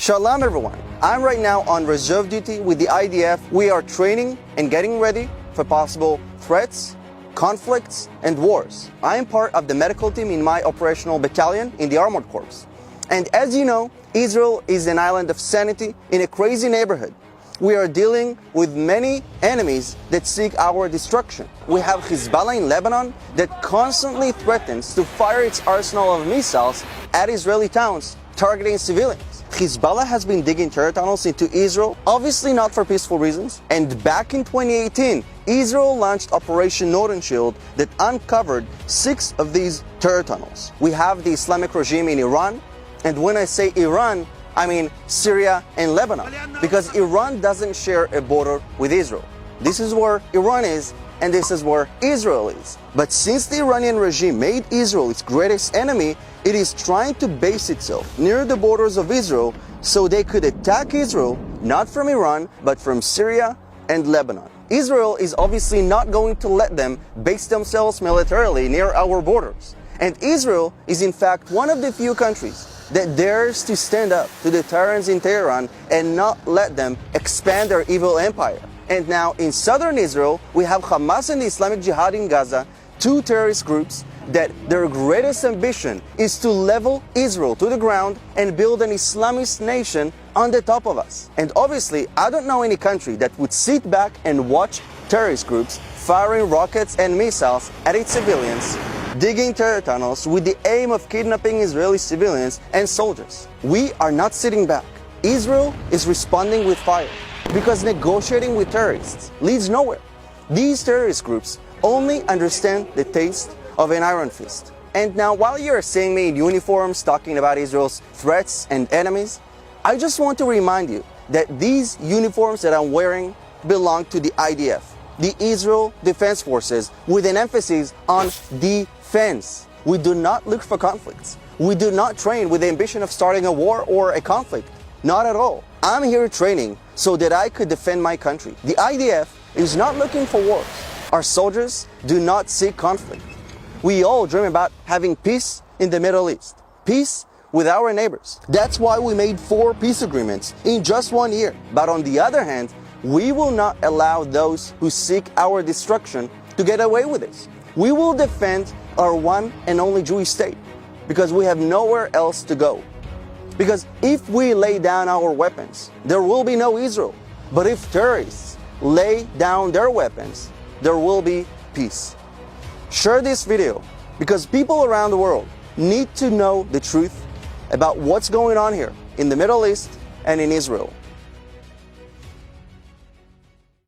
Shalom everyone. I'm right now on reserve duty with the IDF. We are training and getting ready for possible threats, conflicts, and wars. I am part of the medical team in my operational battalion in the Armored Corps. And as you know, Israel is an island of sanity in a crazy neighborhood. We are dealing with many enemies that seek our destruction. We have Hezbollah in Lebanon that constantly threatens to fire its arsenal of missiles at Israeli towns, targeting civilians. Hezbollah has been digging terror tunnels into Israel, obviously not for peaceful reasons. And back in 2018, Israel launched Operation Northern Shield that uncovered 6 of these terror tunnels. We have the Islamic regime in Iran, and when I say Iran, I mean Syria and Lebanon, because Iran doesn't share a border with Israel. This is where Iran is, and this is where Israel is. But since the Iranian regime made Israel its greatest enemy, it is trying to base itself near the borders of Israel so they could attack Israel, not from Iran, but from Syria and Lebanon. Israel is obviously not going to let them base themselves militarily near our borders. And Israel is in fact one of the few countries that dares to stand up to the tyrants in Tehran and not let them expand their evil empire. And now in southern Israel, we have Hamas and the Islamic Jihad in Gaza, 2 terrorist groups that their greatest ambition is to level Israel to the ground and build an Islamist nation on the top of us. And obviously, I don't know any country that would sit back and watch terrorist groups firing rockets and missiles at its civilians, digging terror tunnels with the aim of kidnapping Israeli civilians and soldiers. We are not sitting back. Israel is responding with fire, because negotiating with terrorists leads nowhere. These terrorist groups only understand the taste of an iron fist. And now, while you're seeing me in uniforms talking about Israel's threats and enemies, I just want to remind you that these uniforms that I'm wearing belong to the IDF, the Israel Defense Forces, with an emphasis on defense. We do not look for conflicts. We do not train with the ambition of starting a war or a conflict. Not at all. I'm here training so that I could defend my country. The IDF is not looking for wars. Our soldiers do not seek conflict. We all dream about having peace in the Middle East. Peace with our neighbors. That's why we made 4 peace agreements in just 1 year. But on the other hand, we will not allow those who seek our destruction to get away with this. We will defend our one and only Jewish state because we have nowhere else to go. Because if we lay down our weapons, there will be no Israel. But if terrorists lay down their weapons, there will be peace. Share this video because people around the world need to know the truth about what's going on here in the Middle East and in Israel.